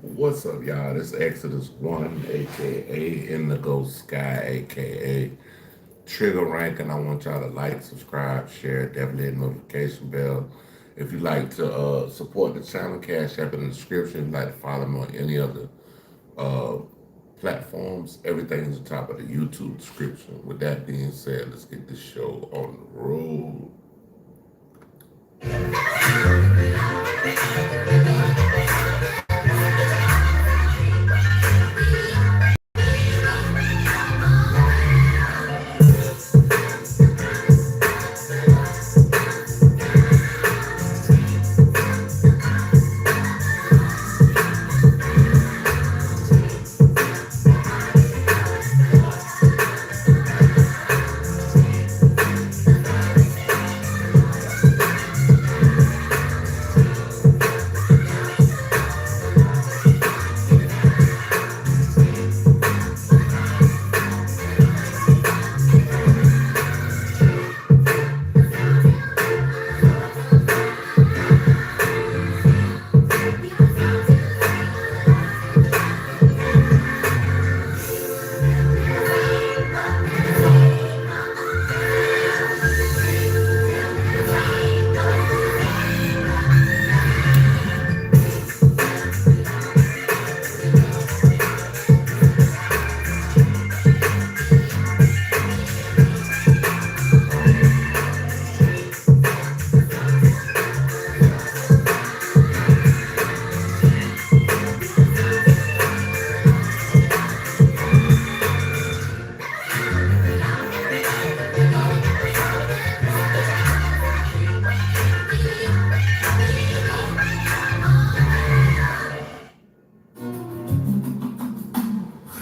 What's up, y'all? This is Exodus 1, aka Indigo Sky, aka Trigger Rank, and I want y'all to like, subscribe, share, definitely hit the notification bell. If you like to support the channel, cash app in the description. If you like to follow me on any other uh, platforms, everything is at the top of the YouTube description. With that being said, let's get this show on the road.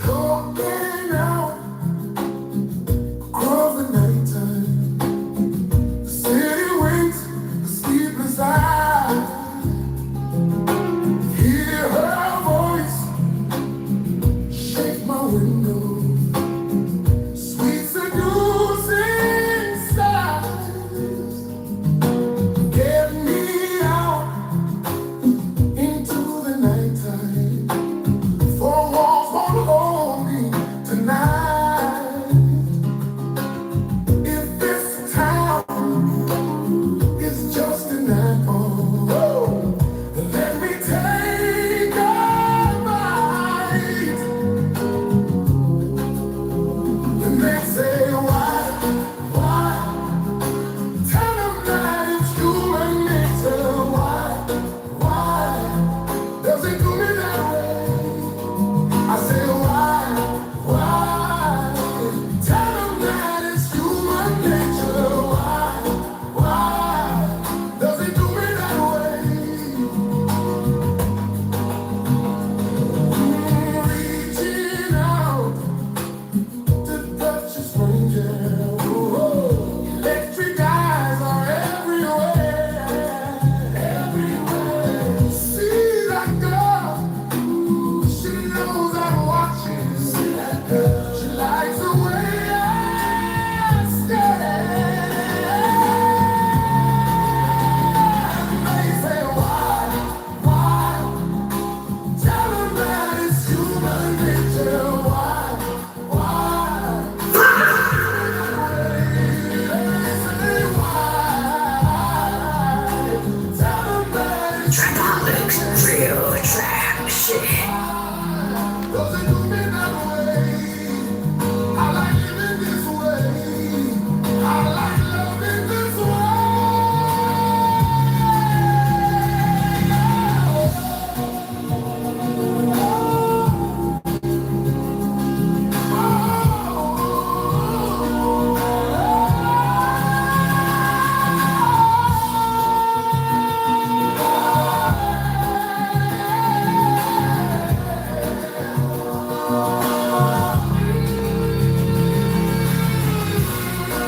Looking out across the nighttime, the city winks, the sleepless eye. Hear her voice shake my window, sweet seducing sighs. Get me out into the nighttime. Four walls won't hold me tonight. If this town is just an apple, let me take a bite. And they say, why? Tell them that it's human nature. Why does it do me that way? I say, why? Tell them that it's human nature. Why does it do me that way? Reaching out to touch a stranger. Electric eyes are everywhere. See that girl? She knows I'm watching. She likes the way I stare. They say, why? Tell them that it's human nature. Why? They say, why? Tell them that it's Fanaticz, real trap shit. does it do me that way? I like living this way. I like loving this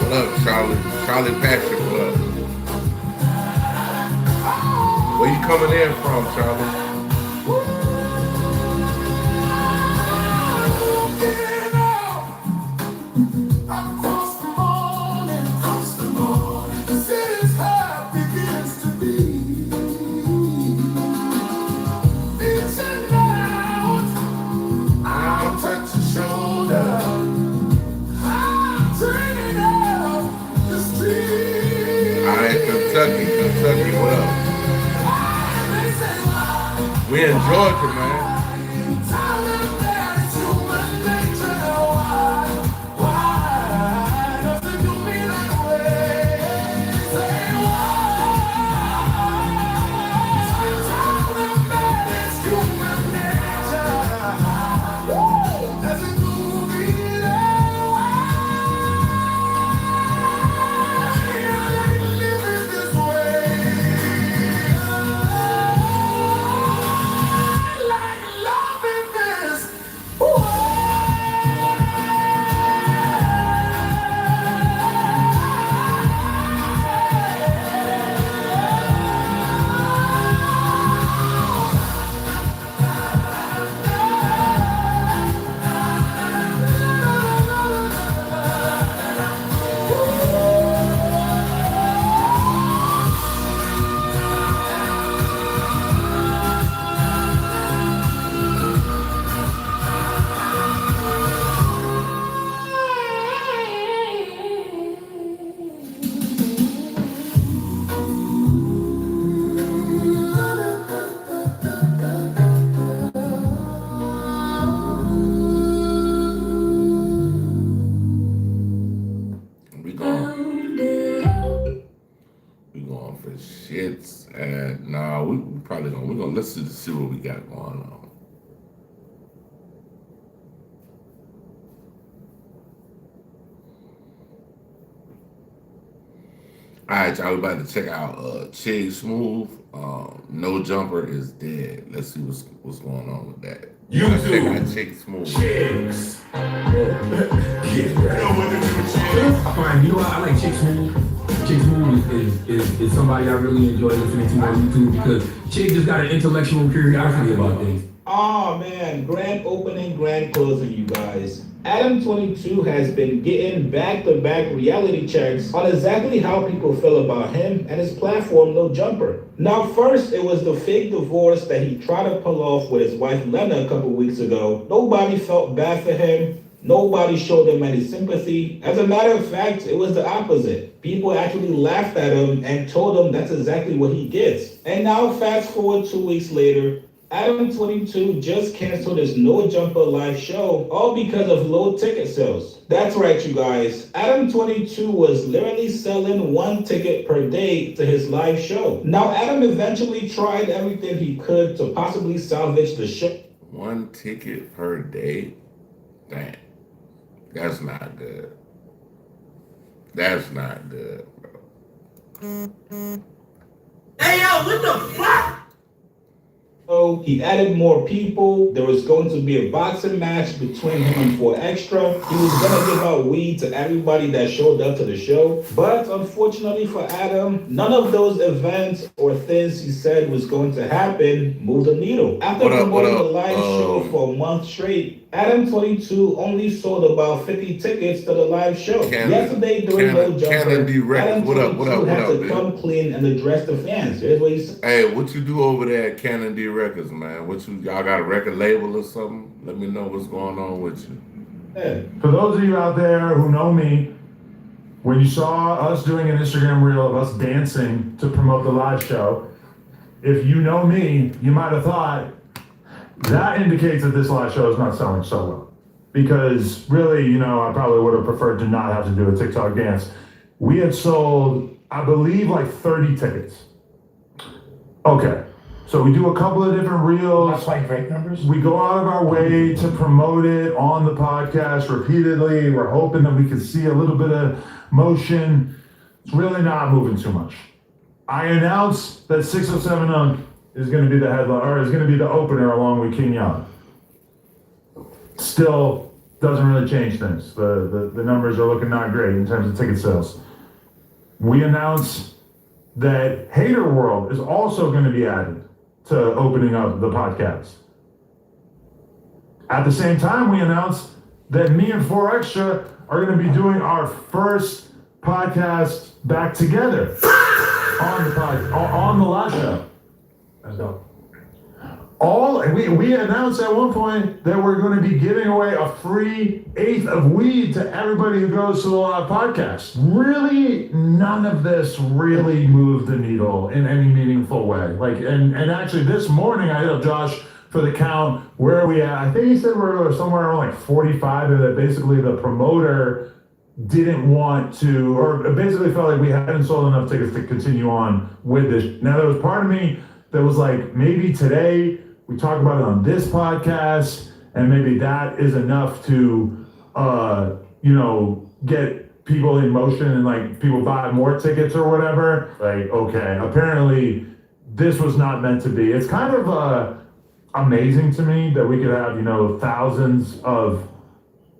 What up, Charlie? Charlie Patrick, what up? Where you coming in from, Charlie? Across the morning, the city's heart begins to beat. Each and We in Georgia, man. We going for shits and nah, we probably gonna let's see what we got going on. All right, y'all, we about to check out Chig Smooth. No Jumper is dead. Let's see what's going on with that. YouTube. Check out Chig Smooth. Chicks. Fine, you know what? I like Chick Smooth. Chick Smooth is somebody I really enjoy listening to on YouTube because Chick just got an intellectual curiosity about things. Oh man, grand opening, grand closing, you guys. Adam 22 has been getting back-to-back reality checks on exactly how people feel about him and his platform, No Jumper. Now, first, it was the fake divorce that he tried to pull off with his wife Lena a couple weeks ago. Nobody felt bad for him. Nobody showed him any sympathy. As a matter of fact, it was the opposite. People actually laughed at him and told him that's exactly what he gets. And now, fast forward 2 weeks later, Adam 22 just canceled his No Jumper live show, all because of low ticket sales. That's right, you guys. Adam 22 was literally selling 1 ticket per day to his live show. Now, Adam eventually tried everything he could to possibly salvage the show. 1 ticket per day? Damn. That's not good. That's not good, bro. Hey, yo, what the fuck? So he added more people. There was going to be a boxing match between him and 4 Extra. He was going to give out weed to everybody that showed up to the show. But unfortunately for Adam, none of those events or things he said was going to happen moved the needle. After promoting the live show for a month straight, Adam 22 only sold about 50 tickets to the live show. Yesterday during No Jumper, Adam 22 had to come clean and address the fans. Here's what he said. Hey, what you do over there at Canon D Records, man? Y'all got a record label or something? Let me know what's going on with you. Yeah. For those of you out there who know me, when you saw us doing an Instagram reel of us dancing to promote the live show, if you know me, you might have thought that indicates that this live show is not selling so well. Because really, I probably would have preferred to not have to do a TikTok dance. We had sold, I believe, like 30 tickets. Okay. So we do a couple of different reels. That's like great numbers. We go out of our way to promote it on the podcast repeatedly. We're hoping that we can see a little bit of motion. It's really not moving too much. I announced that 607 is going to be the headline, or is going to be the opener along with King Young. Still doesn't really change things. The numbers are looking not great in terms of ticket sales. We announced that Hater World is also going to be added to opening up the podcast. At the same time, we announced that me and 4 Extra are going to be doing our first podcast back together on the live show. That's dope. we announced at one point that we're going to be giving away a free eighth of weed to everybody who goes to the live podcast. Really, none of this really moved the needle in any meaningful way. Like, and actually this morning I hit up Josh for the count. Where are we at? I think he said we're somewhere around like 45, and that basically the promoter didn't want to, or basically felt like we hadn't sold enough tickets to continue on with this. Now, there was part of me that was like, maybe today we talk about it on this podcast, and maybe that is enough to, get people in motion and like people buy more tickets or whatever. Like, okay, apparently this was not meant to be. It's kind of amazing to me that we could have, thousands of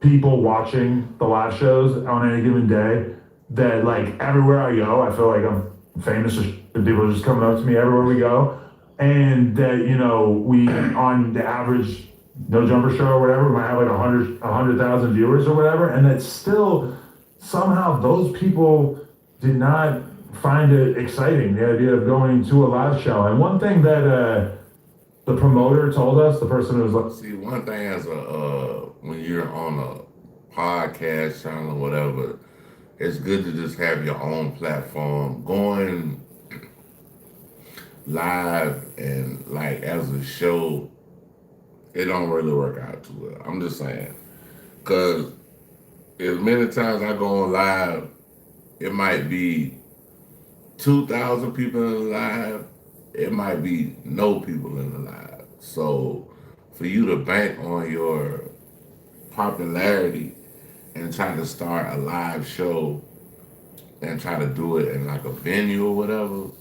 people watching the live shows on any given day, that like everywhere I go, I feel like I'm famous, and people are just coming up to me everywhere we go. And that, we, on the average No Jumper show or whatever, we might have like 100,000 viewers or whatever. And that still, somehow those people did not find it exciting, the idea of going to a live show. And one thing that the promoter told us, the person who was like, See, one thing as when you're on a podcast channel or whatever, it's good to just have your own platform. Going live and like as a show, it don't really work out too well. I'm just saying, because as many times I go on live, it might be 2,000 people in the live, it might be no people in the live. So for you to bank on your popularity and try to start a live show and try to do it in like a venue or whatever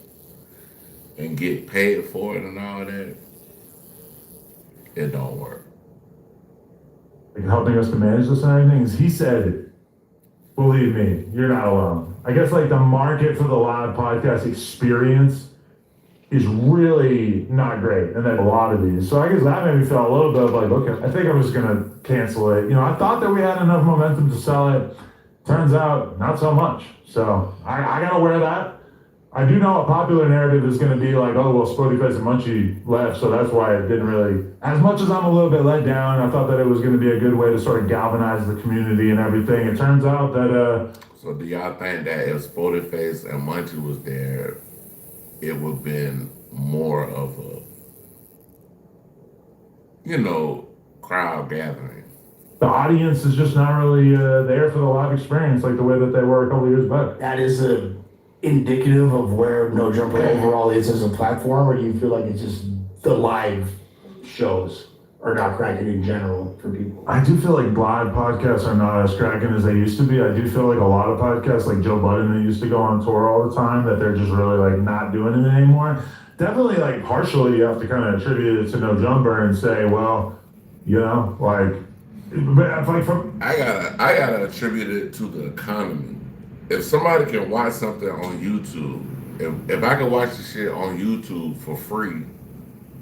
and get paid for it and all that, it don't work. helping us to manage this and everything, is he said, believe me, you're not alone. I guess like the market for the live podcast experience is really not great, and then a lot of these. So I guess that made me feel a little bit of like, okay, I think I'm just gonna cancel it. I thought that we had enough momentum to sell it. Turns out, not so much. So I gotta wear that. I do know a popular narrative is going to be like, oh, well, Sporty Face and Munchie left, so that's why it didn't really, as much as I'm a little bit let down, I thought that it was going to be a good way to sort of galvanize the community and everything. It turns out that, So do y'all think that if Sporty Face and Munchie was there, it would have been more of a, crowd gathering? the audience is just not really there for the live experience like the way that they were a couple years back. That is indicative of where No Jumper overall is as a platform, or do you feel like it's just the live shows are not cracking in general for people? I do feel like live podcasts are not as cracking as they used to be. I do feel like a lot of podcasts, like Joe Budden, that used to go on tour all the time, that they're just really like not doing it anymore. Definitely, like partially, you have to kind of attribute it to No Jumper and say, well, like, but like from I gotta attribute it to the economy. If somebody can watch something on YouTube, if I can watch the shit on YouTube for free,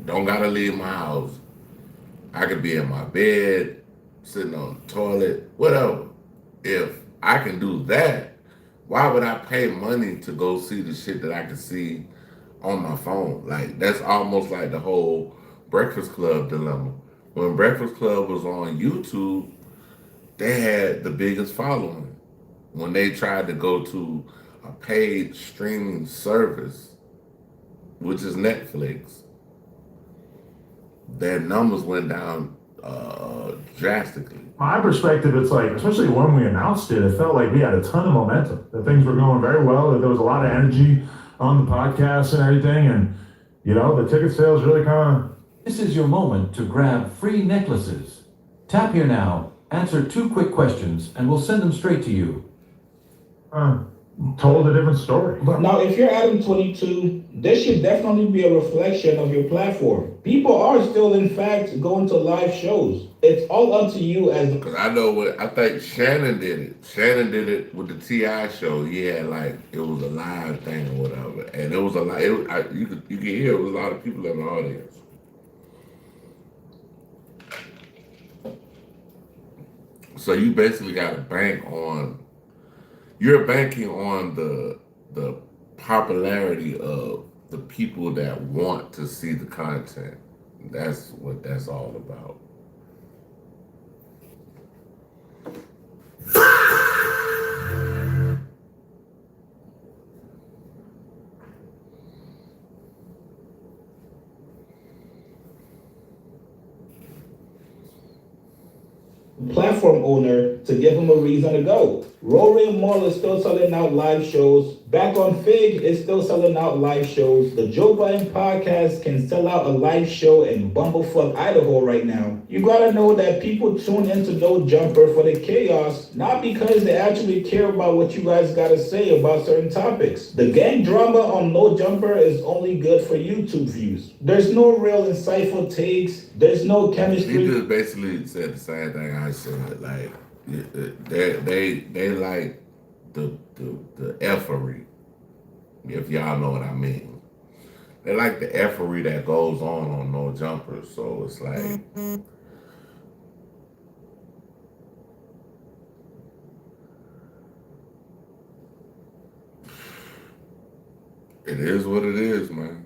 don't gotta leave my house. I could be in my bed, sitting on the toilet, whatever. If I can do that, why would I pay money to go see the shit that I can see on my phone? Like, that's almost like the whole Breakfast Club dilemma. When Breakfast Club was on YouTube, they had the biggest following. When they tried to go to a paid streaming service, which is Netflix, their numbers went down drastically. my perspective, it's like, especially when we announced it, it felt like we had a ton of momentum, that things were going very well, that there was a lot of energy on the podcast and everything. And, the ticket sales really kind of. This is your moment to grab free necklaces. Tap here now, answer 2 quick questions, and we'll send them straight to you. Told a different story. Now, if you're Adam 22, this should definitely be a reflection of your platform. People are still, in fact, going to live shows. It's all up to you as the. Because I think Shannon did it. Shannon did it with the T.I. show. He had it was a live thing or whatever. And it was a lot, you could hear it was a lot of people in the audience. So you basically got to bank on, you're banking on the popularity of the people that want to see the content. That's what that's all about. Platform owner to give him a reason to go. Rory Mall is still selling out live shows. Back on Fig is still selling out live shows. The Joe Biden podcast can sell out a live show in Bumblefuck, Idaho right now. You gotta know that people tune into No Jumper for the chaos, not because they actually care about what you guys gotta say about certain topics. The gang drama on No Jumper is only good for YouTube views. There's no real insightful takes. There's no He chemistry. just basically said the same thing I said. Like they like the effery, if y'all know what I mean. They like the effery that goes on No Jumper. So it's like it is what it is, man.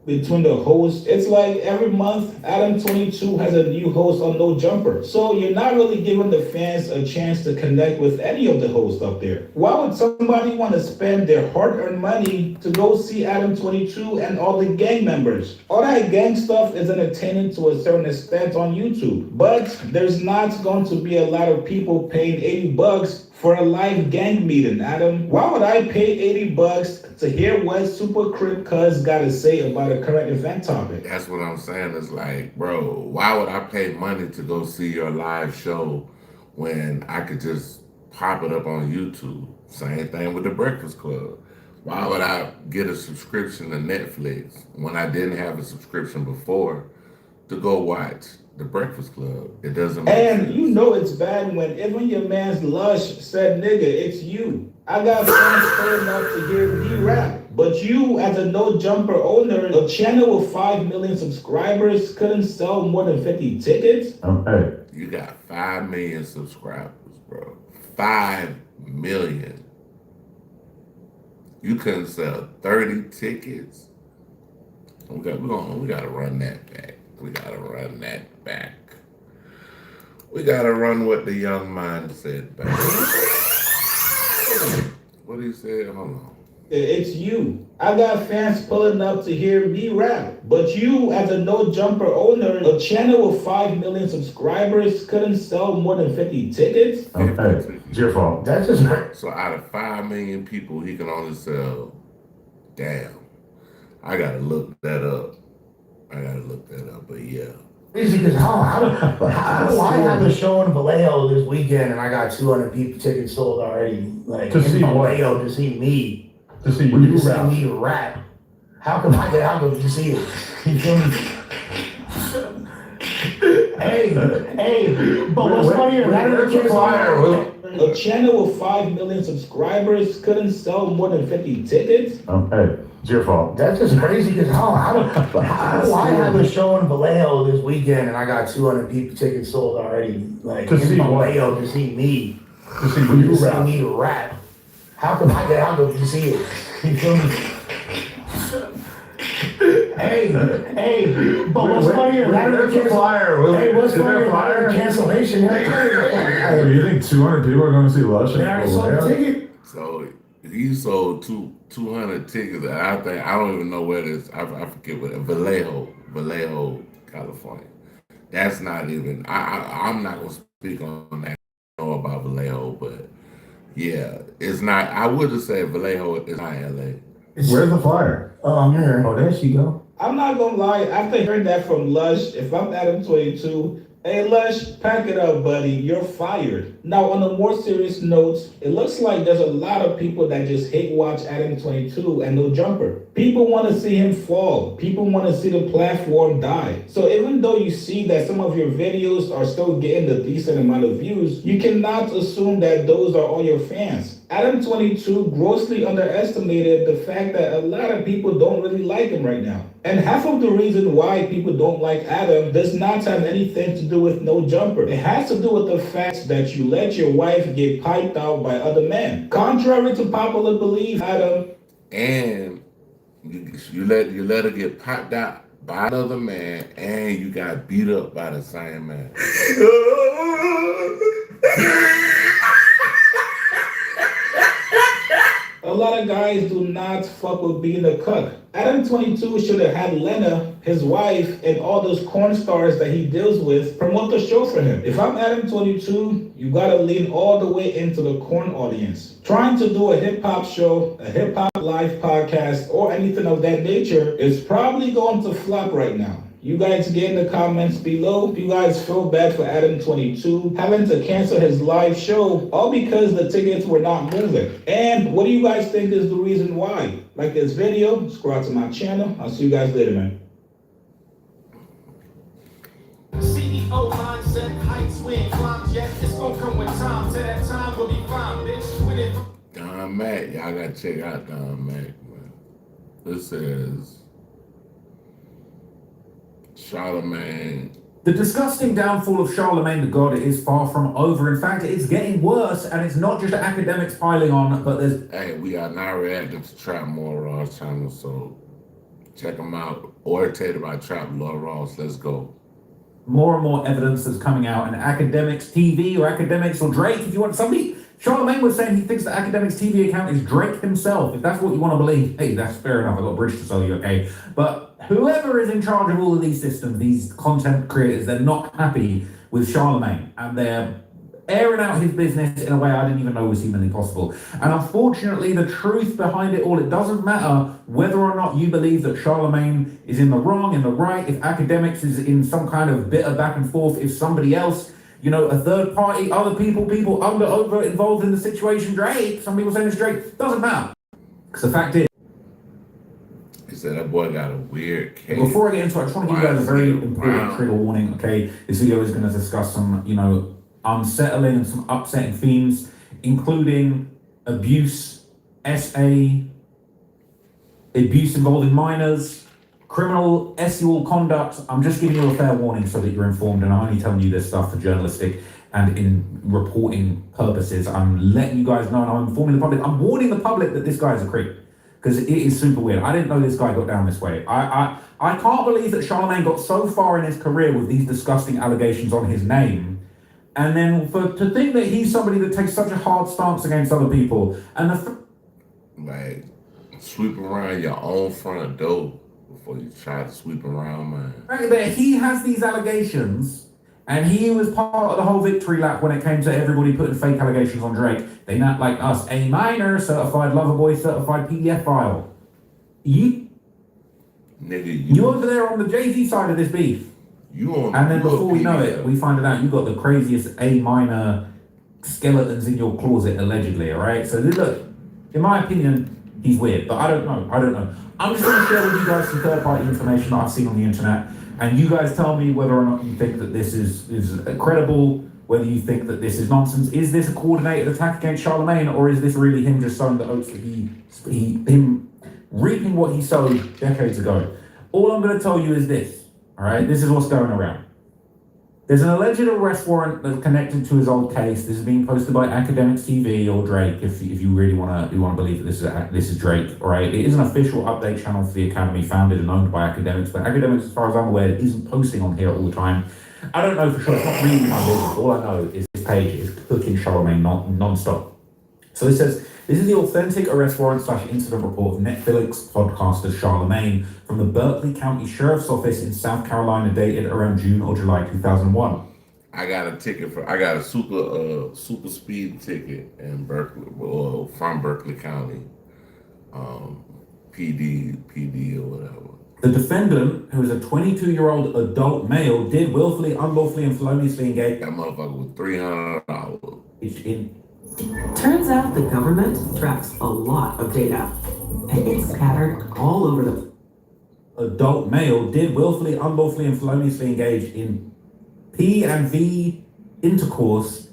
Between the hosts. It's like every month, Adam 22 has a new host on No Jumper. So you're not really giving the fans a chance to connect with any of the hosts up there. Why would somebody want to spend their hard-earned money to go see Adam 22 and all the gang members? All that gang stuff is entertaining to a certain extent on YouTube, but there's not going to be a lot of people paying $80 for a live gang meeting, Adam. Why would I pay $80 to hear what Super Crip Cuz gotta say about a current event topic? That's what I'm saying. It's like, bro, why would I pay money to go see your live show when I could just pop it up on YouTube? Same thing with the Breakfast Club. Why would I get a subscription to Netflix when I didn't have a subscription before to go watch the Breakfast Club? It doesn't make And sense. you know it's bad when even your man's Lush said, nigga, it's you. I got fans pulling up to hear me rap. But you, as a No Jumper owner, a channel with 5 million subscribers, couldn't sell more than 50 tickets? Okay. You got 5 million subscribers, bro. 5 million. You couldn't sell 30 tickets. We gotta run that back. We gotta run that back. We gotta run what the young mind said back. What he said? Hold on. It's you. I got fans pulling up to hear me rap. But you, as a No Jumper owner, a channel with 5 million subscribers, couldn't sell more than 50 tickets? Okay. It's your fault. That's just not. So out of 5 million people, he can only sell. Damn. I gotta look that up. But yeah. Crazy because how do I have a show in Vallejo this weekend and I got 200 people tickets sold already? Like To in see what? Vallejo to see me. To see To you see rap. me rap. How come I get out of to see it? You feel me? hey, but what's funnier? Where's the flyer? A channel with 5 million subscribers couldn't sell more than 50 tickets? Okay. It's your fault. That's just crazy because how do I have a show in Vallejo this weekend and I got 200 people tickets sold already? Like To in see what? Vallejo to see me. To see you To see rap. me rap. How come I get out of to see it? You feel me? Hey, but what's funnier? Where's the flyer? Hey, what's Is there funnier? a flyer? Cancellation. Hey, you think 200 people are going to see Lush? I already sold the ticket. So he sold 200 tickets. And I don't even know where it is. I forget what Vallejo, California. That's not even. I'm not gonna speak on that. I know about Vallejo, but yeah, it's not. I would just say Vallejo is not LA. Where's the flyer? I'm here. Oh, there she go. I'm not gonna lie, after hearing that from Lush, if I'm Adam 22, hey Lush, pack it up, buddy, you're fired. Now, on a more serious note, it looks like there's a lot of people that just hate watch Adam 22 and No Jumper. People want to see him fall. People want to see the platform die. So even though you see that some of your videos are still getting a decent amount of views, you cannot assume that those are all your fans. Adam 22 grossly underestimated the fact that a lot of people don't really like him right now. And half of the reason why people don't like Adam does not have anything to do with No Jumper. It has to do with the fact that you let your wife get piped out by other men. Contrary to popular belief, Adam, And you let her get popped out by another man and you got beat up by the same man. A lot of guys do not fuck with being a cuck. Adam 22 should have had Lena, his wife, and all those corn stars that he deals with promote the show for him. If I'm Adam 22, you gotta lean all the way into the corn audience. Trying to do a hip hop show, a hip hop live podcast, or anything of that nature is probably going to flop right now. You guys get in the comments below. You guys feel bad for Adam 22 having to cancel his live show all because the tickets were not moving. And what do you guys think is the reason why? Like this video, subscribe to my channel. I'll see you guys later, man. CEO mindset, heights, wind, climb jet. It's gonna come with time. To that time, we'll be fine, bitch. With it. Don Mac, y'all gotta check out Don Mac, man. This is Charlemagne. The disgusting downfall of Charlemagne the God is far from over. In fact, it's getting worse, and it's not just academics piling on, but there's... Hey, we are now reacting to Trap More Ross channel, so check them out. Orientated by Trap Lord Ross. Let's go. more and more evidence that's coming out, and Academics TV or Academics or Drake, if you want somebody... Charlemagne was saying he thinks the Academics TV account is Drake himself. If that's what you want to believe, hey, that's fair enough. I've got a bridge to sell you, okay? But whoever is in charge of all of these systems, these content creators, they're not happy with Charlemagne, and they're airing out his business in a way I didn't even know was humanly possible. And unfortunately, the truth behind it all, it doesn't matter whether or not you believe that Charlemagne is in the wrong, in the right, if Academics is in some kind of bitter back and forth, if somebody else, you know, a third party, other people over involved in the situation, Drake, some people saying it's Drake, doesn't matter. Because the fact is, He said that boy got a weird case. before I get into it, I just want to give you guys a very important trigger warning, okay? This video is going to discuss some, you know, unsettling and some upsetting themes, including abuse, SA, abuse involving minors, criminal sexual conduct. I'm just giving you a fair warning so that you're informed, and I'm only telling you this stuff for journalistic and in reporting purposes. I'm letting you guys know, and I'm informing the public. I'm warning the public that this guy is a creep, because it is super weird. I didn't know this guy got down this way. I can't believe that Charlemagne got so far in his career with these disgusting allegations on his name, and then to think that he's somebody that takes such a hard stance against other people, and like sweep around your own front door before you try to sweep around mine. that he has these allegations, and he was part of the whole victory lap when it came to everybody putting fake allegations on Drake. They not like us, A minor, certified lover boy, certified PDF file. You over there on the Jay-Z side of this beef. And then before we know it, we find out you got the craziest A minor skeletons in your closet, allegedly, all right? So look, in my opinion, he's weird, but I don't know. I'm just going to share with you guys some third-party information that I've seen on the internet, and you guys tell me whether or not you think that this is credible, whether you think that this is nonsense. Is this a coordinated attack against Charlemagne, or is this really him just sowing the oats that him reaping what he sowed decades ago? All I'm going to tell you is this, all right? This is what's going around. There's an alleged arrest warrant that's connected to his old case. This is being posted by Academics TV or Drake, if you really want to believe that this is Drake, all right? It is an official update channel for the Academy, founded and owned by Academics, but Academics, as far as I'm aware, isn't posting on here all the time. I don't know for sure. It's not really my business. All I know is this page is cooking Charlemagne non-stop. So it says, this is the authentic arrest warrant / incident report of Netflix podcaster Charlemagne from the Berkeley County Sheriff's Office in South Carolina, dated around June or July 2001. I got a super speed ticket in Berkeley, or from Berkeley County, PD or whatever. The defendant, who is a 22-year-old adult male, did willfully, unlawfully, and feloniously engage. That motherfucker was $300. In Turns out the government tracks a lot of data, and it's scattered all over the adult male did willfully, unlawfully, and feloniously engage in P and V intercourse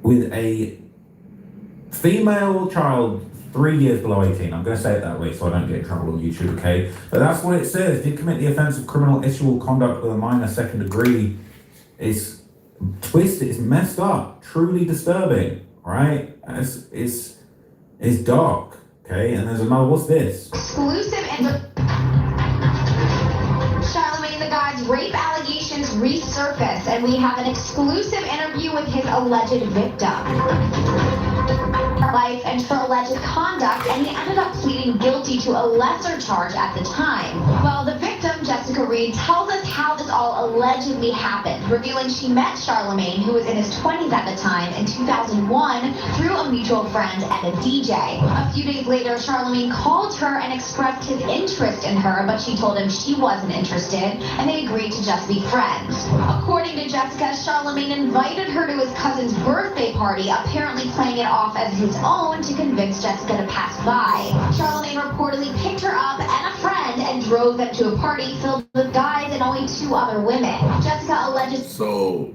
with a female child 3 years below 18. I'm going to say it that way so I don't get in trouble on YouTube, okay? But that's what it says. Did commit the offense of criminal sexual conduct with a minor second degree. It's twisted, it's messed up, truly disturbing, right? It's dark, okay? And there's another, what's this? Exclusive and as rape allegations resurface, and we have an exclusive interview with his alleged victim. Life and for alleged conduct, and he ended up pleading guilty to a lesser charge at the time. Well, the victim, Jessica Reed, tells us how this all allegedly happened, revealing she met Charlemagne, who was in his 20s at the time, in 2001 through a mutual friend and a DJ. A few days later, Charlemagne called her and expressed his interest in her, but she told him she wasn't interested, and they agreed to just be friends. According to Jessica, Charlemagne invited her to his cousin's birthday party, apparently playing it off as his own to convince Jessica to pass by. Charlemagne reportedly picked her up and a friend and drove them to a party filled with guys and only 2 other women. Jessica alleged. So,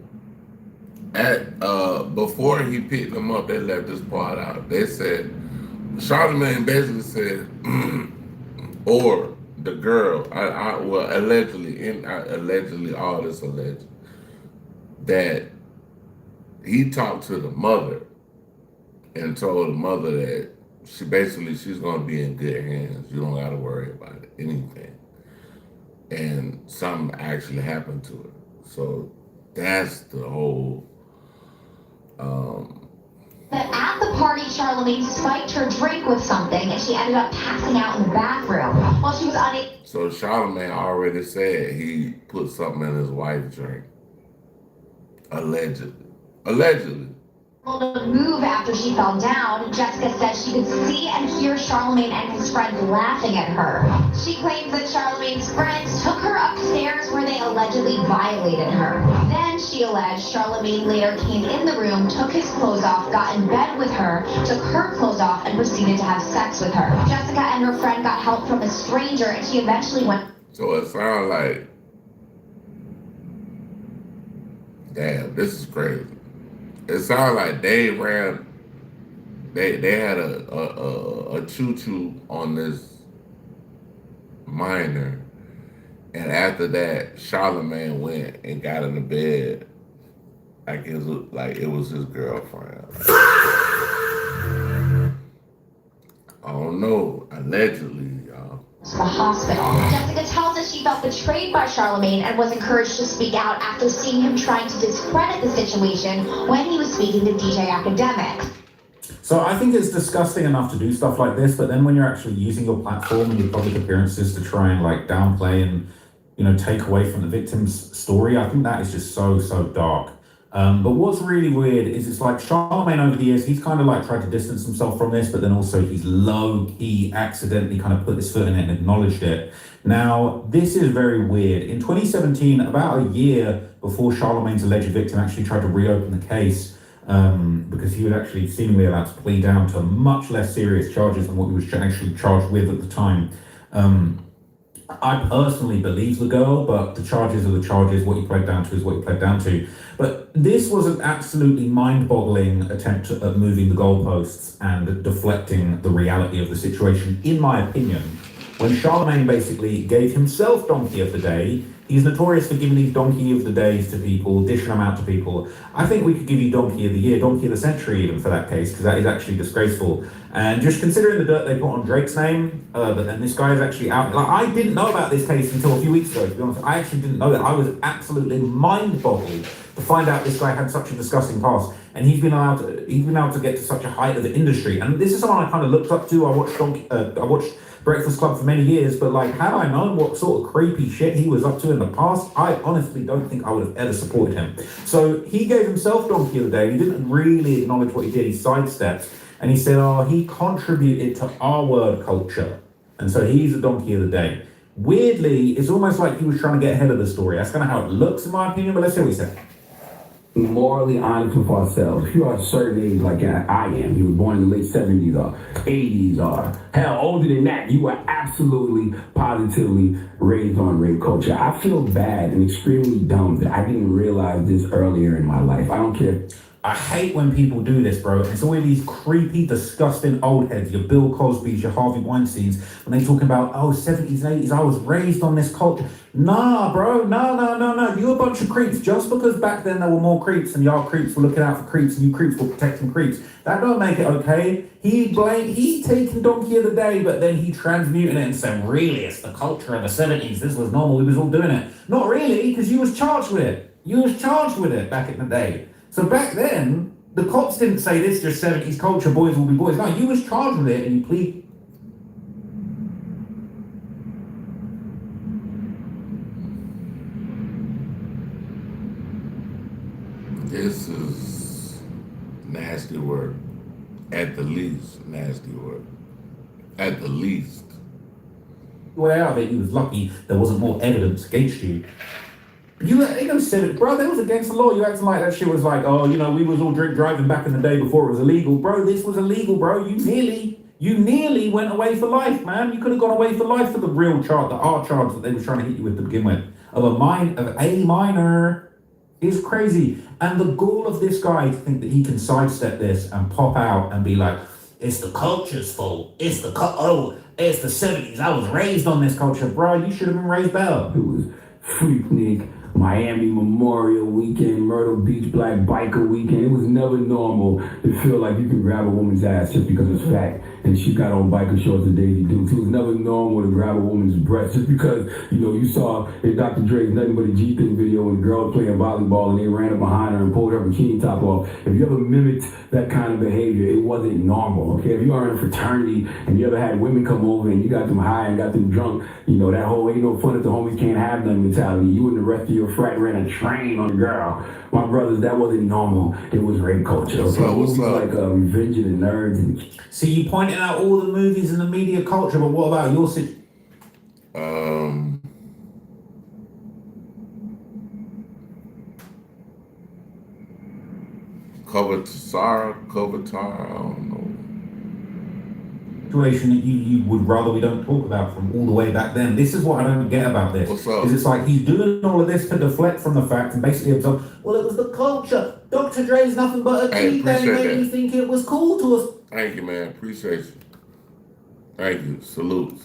at before he picked them up, they left this part out. They said, Charlemagne basically said, or the girl, well, allegedly, all this alleged, that he talked to the mother and told the mother that she's gonna be in good hands. You don't gotta worry about anything. And something actually happened to her. So that's the whole that at the party, Charlemagne spiked her drink with something and she ended up passing out in the bathroom while she was unable. So Charlemagne already said he put something in his wife's drink. Allegedly. To move after she fell down. Jessica said she could see and hear Charlemagne and his friends laughing at her. She claims that Charlemagne's friends took her upstairs where they allegedly violated her. Then she alleged Charlemagne later came in the room, took his clothes off, got in bed with her, took her clothes off, and proceeded to have sex with her. Jessica and her friend got help from a stranger, and she eventually went. So it sounds like, damn, this is crazy. It sounds like they had a choo-choo on this minor, and after that, Charlemagne went and got in the bed like it was his girlfriend. I don't know, allegedly, y'all. To the hospital. Jessica tells us she felt betrayed by Charlemagne and was encouraged to speak out after seeing him trying to discredit the situation when he was speaking to DJ Academic. So I think it's disgusting enough to do stuff like this, but then when you're actually using your platform and your public appearances to try and like downplay and take away from the victim's story, I think that is just so dark. But what's really weird is it's like Charlemagne over the years, he's kind of like tried to distance himself from this, but then also he's low-key accidentally kind of put his foot in it and acknowledged it. Now, this is very weird. In 2017, about a year before Charlemagne's alleged victim actually tried to reopen the case, because he was actually seemingly allowed to plead down to much less serious charges than what he was actually charged with at the time. I personally believe the girl, but the charges are the charges. What you pled down to is what you pled down to. But this was an absolutely mind-boggling attempt at moving the goalposts and deflecting the reality of the situation, in my opinion. When Charlemagne basically gave himself Donkey of the Day, he's notorious for giving these Donkey of the Days to people, dishing them out to people. I think we could give you Donkey of the Year, Donkey of the Century even for that case, because that is actually disgraceful. And just considering the dirt they put on Drake's name, but then this guy is actually out. Like, I didn't know about this case until a few weeks ago, to be honest. I actually didn't know that. I was absolutely mind-boggled to find out this guy had such a disgusting past. And he's been able to get to such a height of the industry. And this is someone I kind of looked up to. I watched Breakfast Club for many years, but like, had I known what sort of creepy shit he was up to in the past, I honestly don't think I would have ever supported him. So he gave himself Donkey of the Day. He didn't really acknowledge what he did. He sidestepped and he said, he contributed to our word culture. And so he's a Donkey of the Day. Weirdly, it's almost like he was trying to get ahead of the story. That's kind of how it looks, in my opinion, but let's see what he said. Morally honest with ourselves. You are a certain age like I am. You were born in the late 70s or 80s or hell, older than that. You were absolutely, positively raised on rape culture. I feel bad and extremely dumb that I didn't realize this earlier in my life. I don't care. I hate when people do this, bro. It's always these creepy, disgusting old heads, your Bill Cosby's, your Harvey Weinsteins, when they talking about, oh, 70s, 80s, I was raised on this culture. Nah, bro, no. You a bunch of creeps. Just because back then there were more creeps and y'all creeps were looking out for creeps and you creeps were protecting creeps, that don't make it okay. He taking donkey of the day, but then he transmuting it and saying, really, it's the culture of the 70s. This was normal. We was all doing it. Not really, because you was charged with it. You was charged with it back in the day. So back then, the cops didn't say this just 70s culture, boys will be boys. No, you was charged with it and you plead. This is nasty work. At the least, nasty work. At the least. Way out of it, you was lucky there wasn't more evidence against you. You said it, bro, that was against the law. You acting like that shit was like, oh, we was all drink driving back in the day before it was illegal. Bro, this was illegal, bro. You nearly went away for life, man. You could have gone away for life for the real charge, the R charge that they were trying to hit you with to begin with. Of a minor. It's crazy. And the gall of this guy to think that he can sidestep this and pop out and be like, it's the culture's fault. It's the 70s. I was raised on this culture. Bro, you should have been raised better. It was Freaknik, Miami Memorial Weekend, Myrtle Beach Black Biker Weekend. It was never normal to feel like you can grab a woman's ass just because it's fat and she got on biker shorts and Daisy Dukes. It was never normal to grab a woman's breast just because, you saw in Dr. Dre's Nothing But a G-Thing video when the girl was playing volleyball and they ran up behind her and pulled her bikini top off. If you ever mimicked that kind of behavior, it wasn't normal, okay? If you are in a fraternity and you ever had women come over and you got them high and got them drunk, that whole ain't no fun if the homies can't have none mentality. You and the rest of your frat ran a train on a girl. My brothers, that wasn't normal. It was rape culture. What's up? Like Revenge of the Nerds. And see, you pointing out all the movies and the media culture, but what about your situation? Kovatar, I don't know. Situation that you would rather we don't talk about from all the way back then. This is what I don't get about this. What's up? Is it's like he's doing all of this to deflect from the fact and basically absorb, well, it was the culture. Dr. Dre's nothing but a cheat that made me think it was cool to us. Thank you, man. Appreciate you. Thank you. Salute.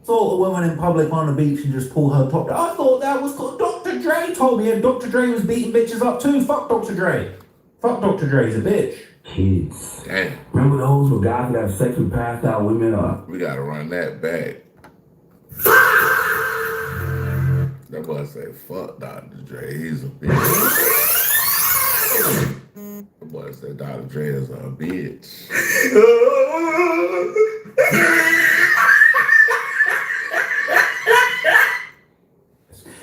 Saw a woman in public on the beach and just pull her top. I thought that was cool. Dr. Dre told me, and Dr. Dre was beating bitches up too. Fuck Dr. Dre. Fuck Dr. Dre's a bitch. Kids. Damn. Remember those where guys would have sex with passed out women? We gotta run that back. That boy say, fuck Dr. Dre. He's a bitch. That boy said Dr. Dre is a bitch.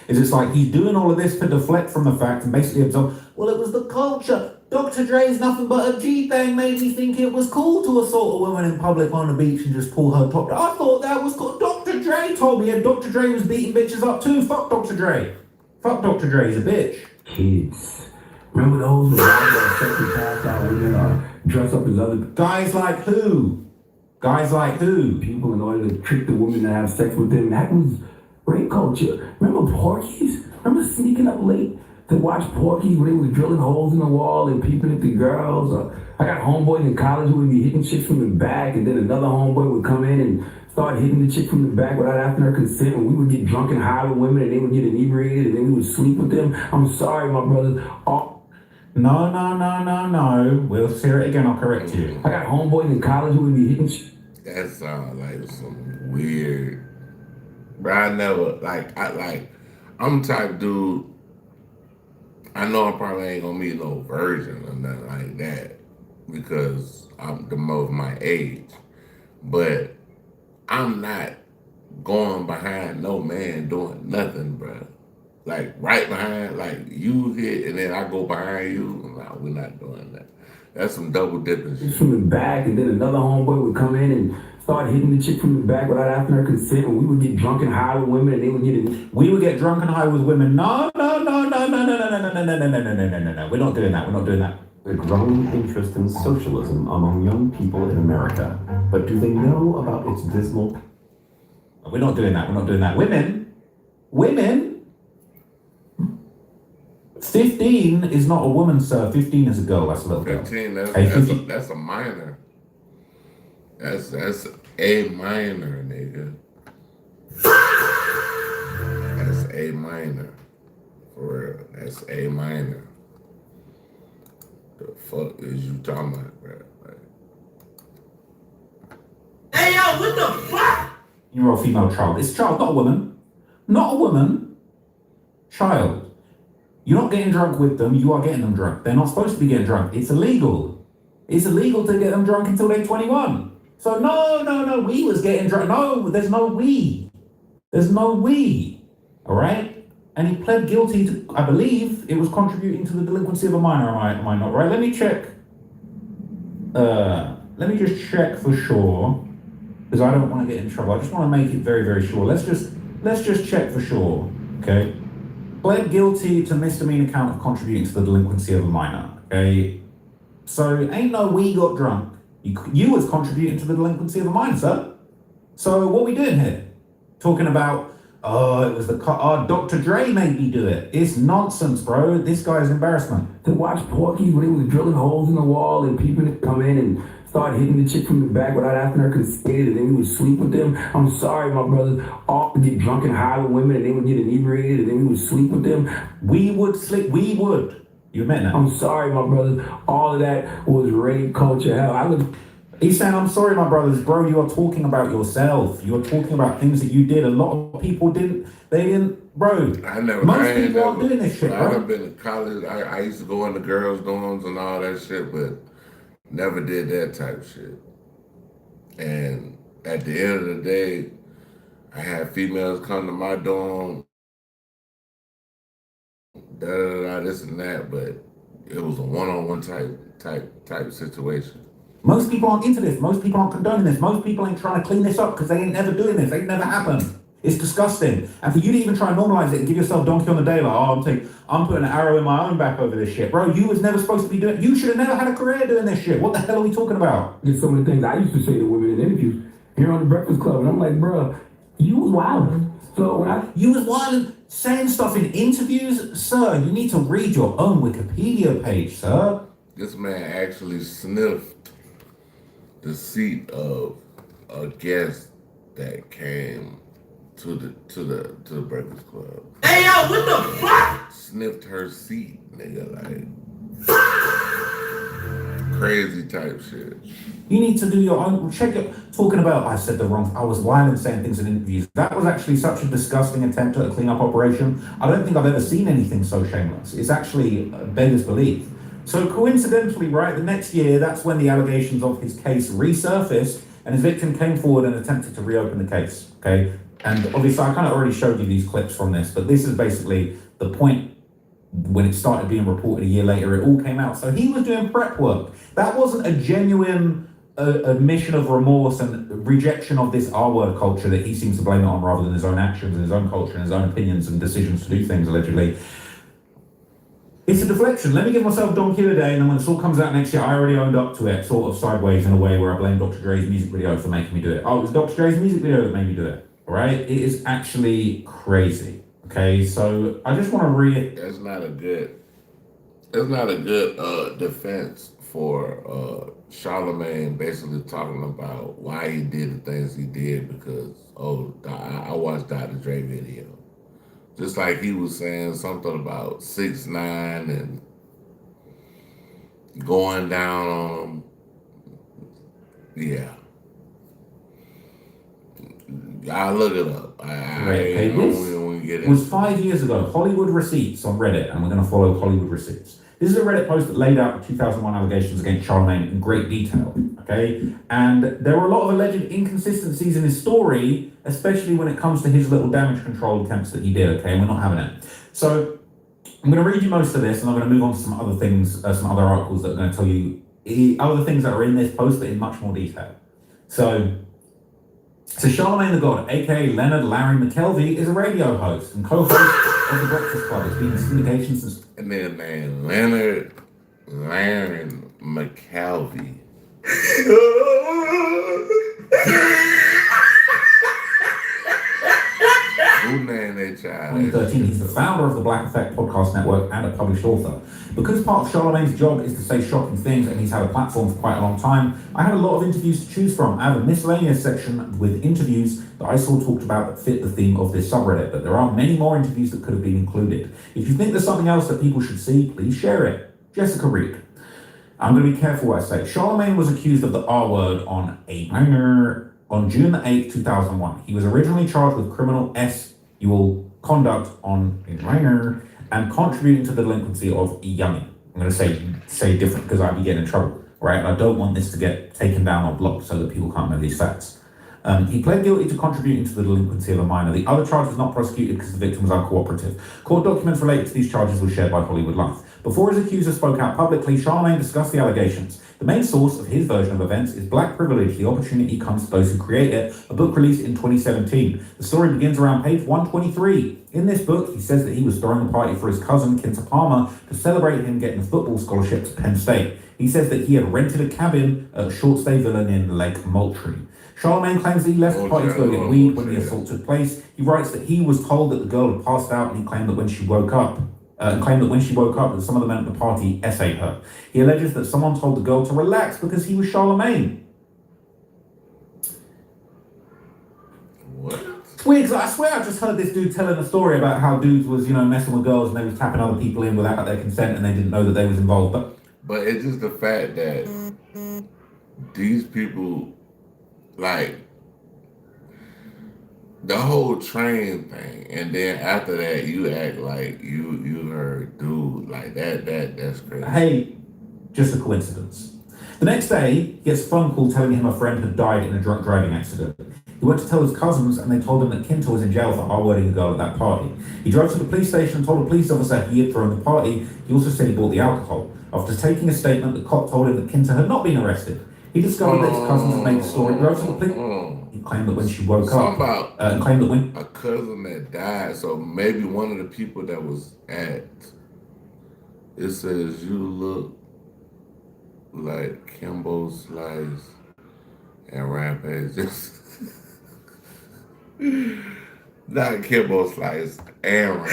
Is it's like he's doing all of this to deflect from the fact and basically absorb, well, it was the culture. Dr. Dre's nothing but a G-thing made me think it was cool to assault a woman in public on the beach and just pull her top. I thought that was cool. Dr. Dre told me, and Dr. Dre was beating bitches up too. Fuck Dr. Dre. Fuck Dr. Dre's a bitch. Kids. Remember those where guys have sex with passed out women dress up as other guys like who? Guys like who? People in order to trick the women to have sex with them. That was rape culture. Remember Porky's? Remember sneaking up late to watch Porky's when they was drilling holes in the wall and peeping at the girls? I got homeboys in college who would be hitting chicks from the back, and then another homeboy would come in and start hitting the chick from the back without asking her consent, and we would get drunk and high with women, and they would get inebriated, and then we would sleep with them. I'm sorry, my brothers. No. We'll hear it again. I'll correct you. I got homeboys in college who would be hitting chicks. That sounds like some weird. But I never, I'm the type of dude, I know I probably ain't gonna meet no virgin or nothing like that because I'm the most my age. But I'm not going behind no man doing nothing, bro. Like right behind, like you hit and then I go behind you. No, we're not doing that. That's some double dipping shit. From the back, and then another homeboy would come in and start hitting the chick from the back without asking her consent, and we would get drunk and high with women, and they would get We would get drunk and high with women. No. We're not doing that. a growing interest in socialism among young people in America. But do they know about its dismal... We're not doing that. We're not doing that. Women. 15 is not a woman, sir. 15 is a girl. That's a little girl. 15, that's a minor. That's a minor, nigga. That's a minor. For real. That's a minor. The fuck is you talking about, bro? Like, Hey, yo, what the fuck? You're a female child. It's a child, not a woman. Not a woman. Child. You're not getting drunk with them. You are getting them drunk. They're not supposed to be getting drunk. It's illegal. It's illegal to get them drunk until they're 21. So no, we was getting drunk. No, there's no we. There's no we. All right? And he pled guilty to, I believe, it was contributing to the delinquency of a minor. Am I not right? Let me check. Let me just check for sure, because I don't want to get in trouble. I just want to make it very, very sure. Let's just check for sure. Okay. Pled guilty to misdemeanor count of contributing to the delinquency of a minor. Okay. So ain't no we got drunk. You was contributing to the delinquency of a minor, sir. So what we doing here? Talking about, it was Dr. Dre made me do it. It's nonsense, bro. This guy's embarrassment. To watch Porky when he was drilling holes in the wall and people would come in and start hitting the chick from the back without asking her consent, and then we would sleep with them. I'm sorry, my brothers. All get drunk and high with women, and they would get inebriated, and then we would sleep with them. We would sleep. We would. You admit that? I'm sorry, my brothers. All of that was rape culture. Hell, He's saying, I'm sorry, my brothers. Bro, you are talking about yourself. You are talking about things that you did. A lot of people didn't. They didn't. Bro, most people aren't doing this shit, bro. I've been to college. I used to go in the girls' dorms and all that shit, but never did that type of shit. And at the end of the day, I had females come to my dorm, this and that, but it was a one-on-one type situation. Most people aren't into this. Most people aren't condoning this. Most people ain't trying to clean this up because they ain't never doing this. It ain't never happened. It's disgusting. And for you to even try and normalize it and give yourself donkey on the day, like, I'm putting an arrow in my own back over this shit. Bro, you was never supposed to be doing, you should have never had a career doing this shit. What the hell are we talking about? There's some of the things I used to say to women in interviews here on the Breakfast Club, and I'm like, bro, you was wilding. So when you was wilding, saying stuff in interviews? Sir, you need to read your own Wikipedia page, sir. This man actually sniffed the seat of a guest that came to the Breakfast Club. Hey, yo, what the fuck? Sniffed her seat, nigga, like crazy type shit. You need to do your own, check it. Talking about, I said the wrong, I was violent saying things in interviews. That was actually such a disgusting attempt at a cleanup operation. I don't think I've ever seen anything so shameless. It's actually beggars belief. So coincidentally, right, the next year, that's when the allegations of his case resurfaced and his victim came forward and attempted to reopen the case, okay? And obviously, I kind of already showed you these clips from this, but this is basically the point when it started being reported a year later, it all came out. So he was doing prep work. That wasn't a genuine admission of remorse and rejection of this R-word culture that he seems to blame it on rather than his own actions and his own culture and his own opinions and decisions to do things, allegedly. It's a deflection. Let me give myself donkey of the day, and then when this all comes out next year, I already owned up to it, sort of sideways in a way where I blame Dr. Dre's music video for making me do it. Oh, it was Dr. Dre's music video that made me do it, all right? It is actually crazy, okay? So I just want to read... That's not a good defense for Charlemagne basically talking about why he did the things he did because, I watched Dr. Dre video. Just like he was saying something about 6ix9ine and going down on him. Yeah. I'll look it up. I don't get it. It was 5 years ago. Hollywood Receipts on Reddit, and we're going to follow Hollywood Receipts. This is a Reddit post that laid out the 2001 allegations against Charlemagne in great detail, okay? And there were a lot of alleged inconsistencies in his story, especially when it comes to his little damage control attempts that he did, okay? And we're not having it. So I'm going to read you most of this, and I'm going to move on to some other things, some other articles that are going to tell you other things that are in this post, but in much more detail. So Charlemagne the God, aka Leonard Larry McKelvey, is a radio host and co-host of The Breakfast Club. It's been in syndication since... And then, man, Leonard Aaron McCalvey. Who named that child? 2013, he's the founder of the Black Effect podcast network and a published author. Because part of Charlamagne's job is to say shocking things and he's had a platform for quite a long time, I had a lot of interviews to choose from. I have a miscellaneous section with interviews that I saw talked about that fit the theme of this subreddit, but there are many more interviews that could have been included. If you think there's something else that people should see, please share it. Jessica Reed. I'm going to be careful what I say. Charlamagne was accused of the R word on a minor on June 8, 2001. He was originally charged with criminal sexual conduct on a minor and contributing to the delinquency of a youngin. I'm going to say different because I'd be getting in trouble, right? I don't want this to get taken down or blocked so that people can't know these facts. He pled guilty to contributing to the delinquency of a minor. The other charge was not prosecuted because the victim was uncooperative. Court documents related to these charges were shared by Hollywood Life. Before his accuser spoke out publicly, Charlamagne discussed the allegations. The main source of his version of events is Black Privilege, The Opportunity Comes to Those Who Create It, a book released in 2017. The story begins around page 123. In this book, he says that he was throwing a party for his cousin, Kinta Palmer, to celebrate him getting a football scholarship to Penn State. He says that he had rented a cabin at a short-stay villa in Lake Moultrie. Charlamagne claims that he left the party to go get weed when the assault took place. He writes that he was told that the girl had passed out and he claimed that when she woke up, that some of the men at the party essayed her. He alleges that someone told the girl to relax because he was Charlamagne. What? Twigs, I swear I just heard this dude telling a story about how dudes was, messing with girls and they was tapping other people in without their consent and they didn't know that they was involved. But it's just the fact that these people, like, the whole train thing, and then after that you act like you heard dude, like that's crazy. Hey, just a coincidence. The next day, he gets a phone call telling him a friend had died in a drunk driving accident. He went to tell his cousins and they told him that Kinta was in jail for R-wording a girl at that party. He drove to the police station and told a police officer he had thrown the party. He also said he bought the alcohol. After taking a statement, the cop told him that Kinta had not been arrested. He discovered that his cousins had made the story. He drove to the police. He claimed that when she woke up, claimed that when a cousin that died, so maybe one of the people that was at, it says you look like Kimbo Slice and Rampage. Not Kimbo Slice and Rampage.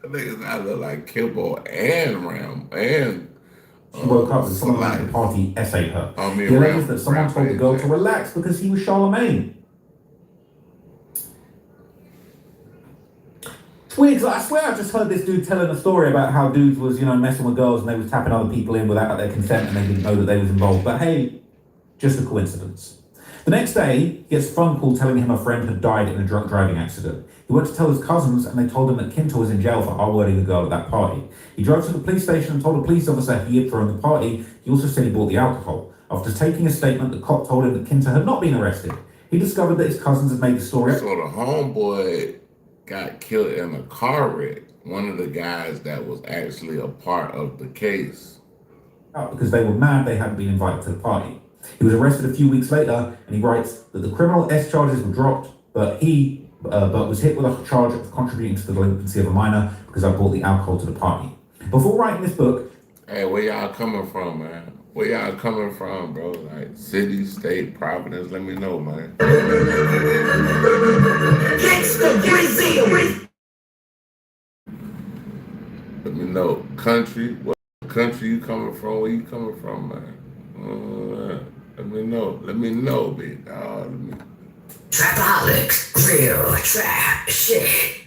Niggas I look like Kimbo and Ram and she woke up and someone at the party essayed her. He alleges that someone told the girl to relax because he was Charlamagne. Twigs, I swear I just heard this dude telling a story about how dudes was, messing with girls and they was tapping other people in without their consent and they didn't know that they was involved. But hey, just a coincidence. The next day, he gets a phone call telling him a friend had died in a drunk driving accident. He went to tell his cousins and they told him that Kinta was in jail for R-wording a girl at that party. He drove to the police station and told a police officer he had thrown the party. He also said he bought the alcohol. After taking a statement, the cop told him that Kinta had not been arrested. He discovered that his cousins had made the story up. So the homeboy got killed in a car wreck. One of the guys that was actually a part of the case. Because they were mad they hadn't been invited to the party. He was arrested a few weeks later, and he writes that the criminal S charges were dropped, but was hit with a charge of contributing to the delinquency of a minor because I brought the alcohol to the party. Before writing this book... Hey, where y'all coming from, man? Where y'all coming from, bro? Like, city, state, Providence, let me know, man. Let me know. Country, what country you coming from? Where you coming from, man? Let me know, big dog. Trapaholics, real trap shit.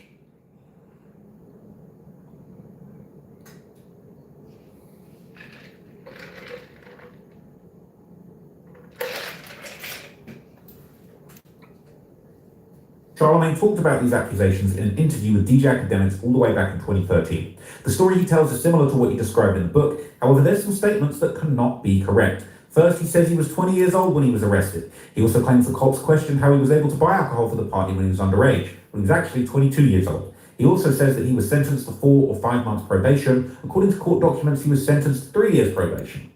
Charlamagne talked about these accusations in an interview with DJ Academics all the way back in 2013. The story he tells is similar to what he described in the book. However, there's some statements that cannot be correct. First, he says he was 20 years old when he was arrested. He also claims the cops questioned how he was able to buy alcohol for the party when he was underage, when he was actually 22 years old. He also says that he was sentenced to 4 or 5 months probation. According to court documents, he was sentenced to 3 years probation.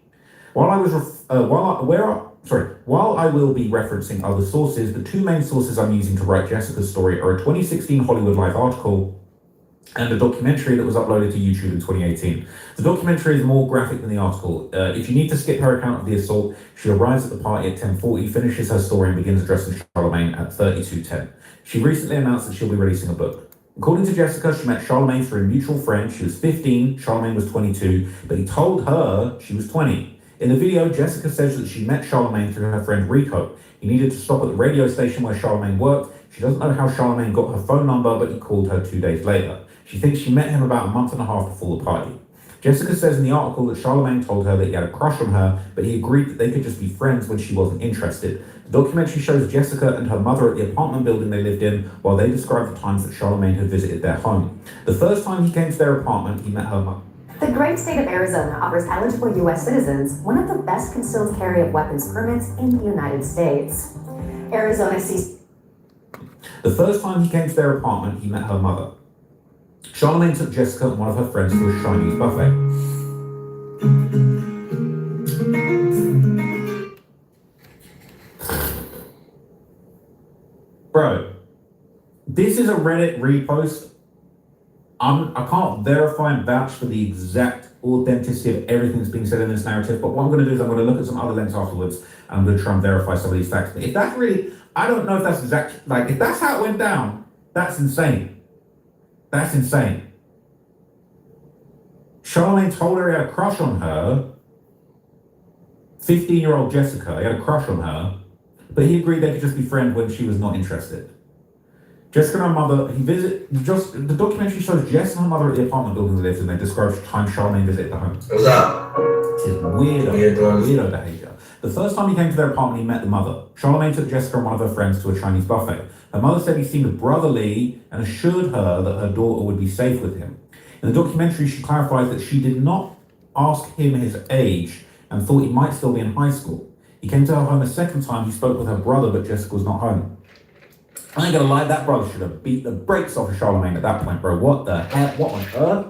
While I will be referencing other sources, the two main sources I'm using to write Jessica's story are a 2016 Hollywood Life article and a documentary that was uploaded to YouTube in 2018. The documentary is more graphic than the article. If you need to skip her account of the assault, she arrives at the party at 10:40, finishes her story, and begins addressing Charlemagne at 32:10. She recently announced that she'll be releasing a book. According to Jessica, she met Charlemagne through a mutual friend. She was 15, Charlemagne was 22, but he told her she was 20. In the video, Jessica says that she met Charlemagne through her friend Rico. He needed to stop at the radio station where Charlemagne worked. She doesn't know how Charlemagne got her phone number, but he called her 2 days later. She thinks she met him about a month and a half before the party. Jessica says in the article that Charlemagne told her that he had a crush on her, but he agreed that they could just be friends when she wasn't interested. The documentary shows Jessica and her mother at the apartment building they lived in, while they describe the times that Charlemagne had visited their home. The first time he came to their apartment, he met her mother. The great state of Arizona offers eligible U.S. citizens one of the best concealed carry of weapons permits in the United States. Arizona sees. The first time he came to their apartment, he met her mother. Charlemagne took Jessica and one of her friends to a Chinese buffet. Bro, this is a Reddit repost. I can't verify and vouch for the exact authenticity of everything that's being said in this narrative, but what I'm going to do is I'm going to look at some other links afterwards, and I'm going to try and verify some of these facts. But if that's really, I don't know if that's exactly, like, if that's how it went down, that's insane. That's insane. Charlemagne told her he had a crush on her. 15-year-old Jessica, he had a crush on her, but he agreed they could just be friends when she was not interested. Jessica and her mother, the documentary shows Jess and her mother at the apartment building they lived in. They describe the time Charlemagne visited the home. What's up? This is weirdo behavior. The first time he came to their apartment, he met the mother. Charlemagne took Jessica and one of her friends to a Chinese buffet. Her mother said he seemed brotherly and assured her that her daughter would be safe with him. In the documentary, she clarifies that she did not ask him his age and thought he might still be in high school. He came to her home a second time. He spoke with her brother, but Jessica was not home. I ain't gonna lie, that brother should have beat the brakes off of Charlemagne at that point, bro. What the heck? What on earth?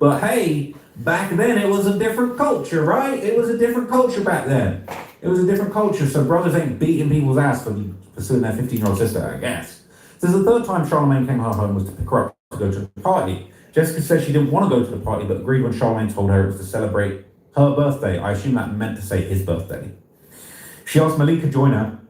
But hey, back then it was a different culture, right? It was a different culture back then. It was a different culture, so brothers ain't beating people's ass for pursuing their 15-year-old sister, I guess. So the third time Charlemagne came to her home was to pick her up to go to the party. Jessica said she didn't want to go to the party, but agreed when Charlemagne told her it was to celebrate her birthday. I assume that meant to say his birthday. She asked Malika Joyner,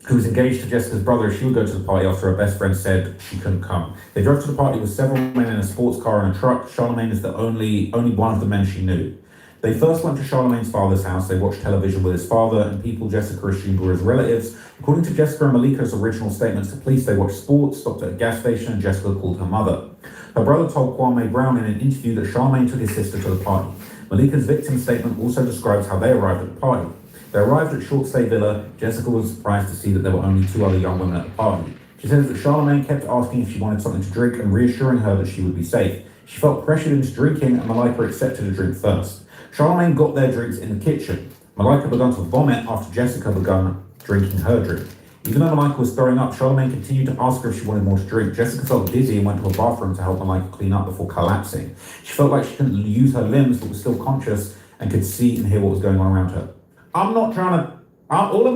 who was engaged to Jessica's brother, if she would go to the party after her best friend said she couldn't come. They drove to the party with several men in a sports car and a truck. Charlemagne is the only one of the men she knew. They first went to Charlemagne's father's house. They watched television with his father and people Jessica assumed were his relatives. According to Jessica and Malika's original statements to police, they watched sports, stopped at a gas station, and Jessica called her mother. Her brother told Kwame Brown in an interview that Charlemagne took his sister to the party. Malika's victim statement also describes how they arrived at the party. They arrived at Short Stay Villa. Jessica was surprised to see that there were only two other young women at the party. She says that Charlemagne kept asking if she wanted something to drink and reassuring her that she would be safe. She felt pressured into drinking, and Malika accepted a drink first. Charlemagne got their drinks in the kitchen. Malika began to vomit after Jessica began drinking her drink. Even though Malika was throwing up, Charlemagne continued to ask her if she wanted more to drink. Jessica felt dizzy and went to a bathroom to help Malika clean up before collapsing. She felt like she couldn't use her limbs, but was still conscious and could see and hear what was going on around her. All I'm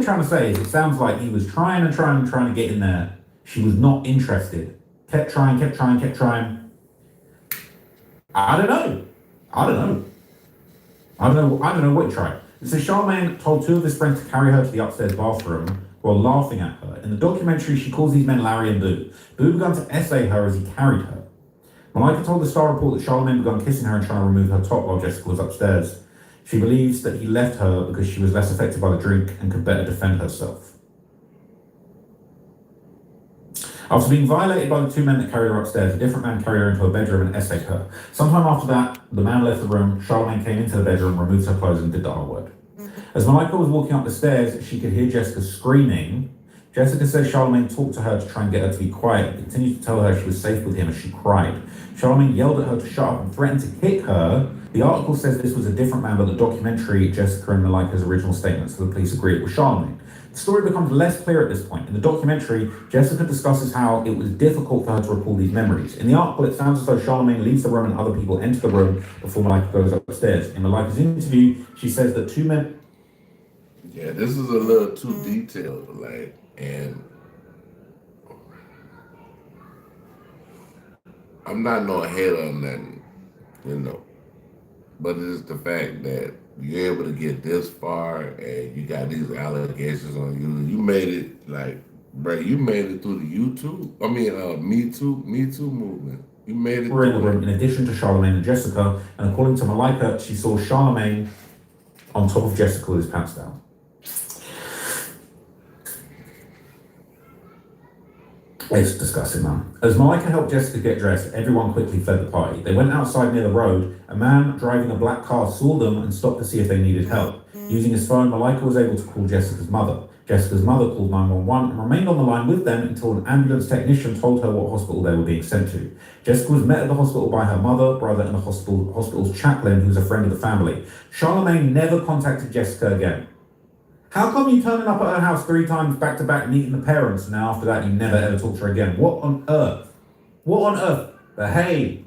trying to say is it sounds like he was trying to get in there. She was not interested. Kept trying. I don't know what he tried. It says Charlemagne told two of his friends to carry her to the upstairs bathroom while laughing at her. In the documentary, she calls these men Larry and Boo. Boo began to essay her as he carried her. Malika told the Star Report that Charlemagne began kissing her and trying to remove her top while Jessica was upstairs. She believes that he left her because she was less affected by the drink and could better defend herself. After being violated by the two men that carried her upstairs, a different man carried her into her bedroom and essayed her. Sometime after that, the man left the room. Charlemagne came into the bedroom, removed her clothes, and did the R word. As Malika was walking up the stairs, she could hear Jessica screaming. Jessica says Charlemagne talked to her to try and get her to be quiet, and continued to tell her she was safe with him as she cried. Charlemagne yelled at her to shut up and threatened to kick her. The article says this was a different man, but the documentary, Jessica and Malika's original statements to the police agreed it was Charlemagne. The story becomes less clear at this point. In the documentary, Jessica discusses how it was difficult for her to recall these memories. In the article, it sounds as though Charlemagne leaves the room and other people enter the room before Malika goes upstairs. In Malika's interview, she says that two men Yeah, this is a little too detailed, like, and I'm not no hater on nothing, you know. But it's the fact that you're able to get this far and you got these allegations on you. You made it like, bro, you made it through the YouTube. I mean, Me Too movement. You made it Were in the through room in addition to Charlemagne and Jessica, and according to Malika, she saw Charlemagne on top of Jessica with his pants down. It's disgusting, man. As Malika helped Jessica get dressed, everyone quickly fled the party. They went outside near the road. A man driving a black car saw them and stopped to see if they needed help. Using his phone, Malika was able to call Jessica's mother. Jessica's mother called 911 and remained on the line with them until an ambulance technician told her what hospital they were being sent to. Jessica was met at the hospital by her mother, brother, and the hospital's chaplain, who's a friend of the family. Charlemagne never contacted Jessica again. How come you turning up at her house 3 times back to back, meeting the parents, and then after that you never ever talk to her again? What on earth? What on earth? But hey,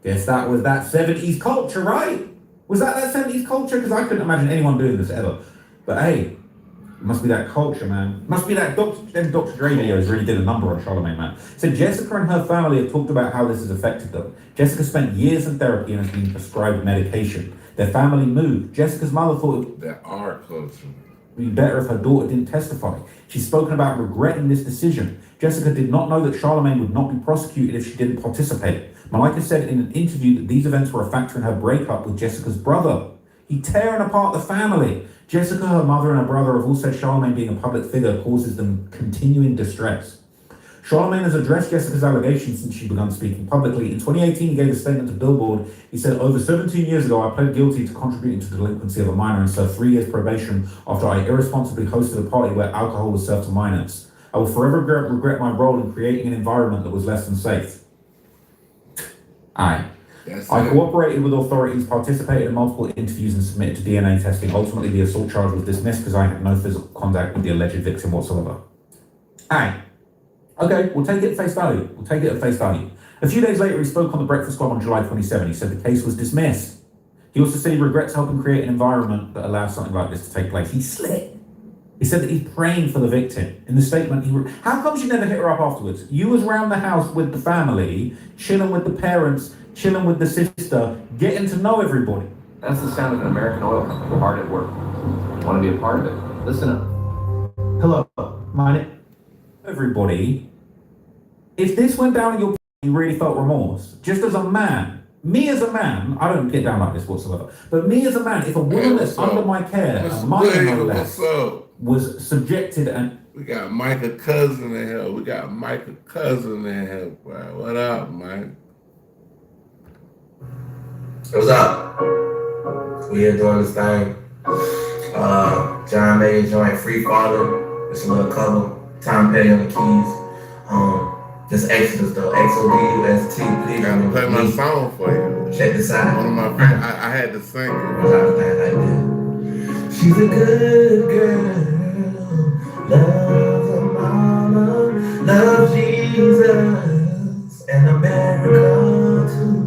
guess that was that 70s culture, right? Was that 70s culture? Because I couldn't imagine anyone doing this ever. But hey, it must be that culture, man. Must be that them Dr. Dre videos really did a number on Charlemagne, man. So Jessica and her family have talked about how this has affected them. Jessica spent years in therapy and has been prescribed medication. Their family moved. Jessica's mother thought that our culture. Be better if her daughter didn't testify. She's spoken about regretting this decision. Jessica did not know that Charlemagne would not be prosecuted if she didn't participate. Malika said in an interview that these events were a factor in her breakup with Jessica's brother. He tearing apart the family. Jessica, her mother, and her brother have all said Charlemagne being a public figure causes them continuing distress. Charlemagne has addressed Jessica's allegations since she began speaking publicly. In 2018, he gave a statement to Billboard. He said, over 17 years ago, I pled guilty to contributing to the delinquency of a minor and served 3 years probation after I irresponsibly hosted a party where alcohol was served to minors. I will forever regret my role in creating an environment that was less than safe. I cooperated with authorities, participated in multiple interviews, and submitted to DNA testing. Ultimately, the assault charge was dismissed because I had no physical contact with the alleged victim whatsoever. Okay, we'll take it at face value. A few days later, he spoke on the Breakfast Club on July 27. He said the case was dismissed. He also said he regrets helping create an environment that allows something like this to take place. He's slick. He said that he's praying for the victim. In the statement, how come you never hit her up afterwards? You was around the house with the family, chilling with the parents, chilling with the sister, getting to know everybody. That's the sound of an American oil company hard at work. Want to be a part of it? Listen up. Hello, my name. Everybody, if this went down in your, you really felt remorse, just as a man, me as a man, I don't get down like this whatsoever, but me as a man, if a woman that's under my care, and mine no less, was subjected and... We got Micah Cousin in here. We got Micah Cousin in here, bro. What up, Mike? What's up? We here doing this thing. John made a joint, Free Father. It's a little cover. Tom Petty on the keys. This Exodus though, Exodus. Please. I'm gonna play my song for you. Check this out. One of my friends, I had to sing it. She's a good girl, loves her mama, loves Jesus and America too.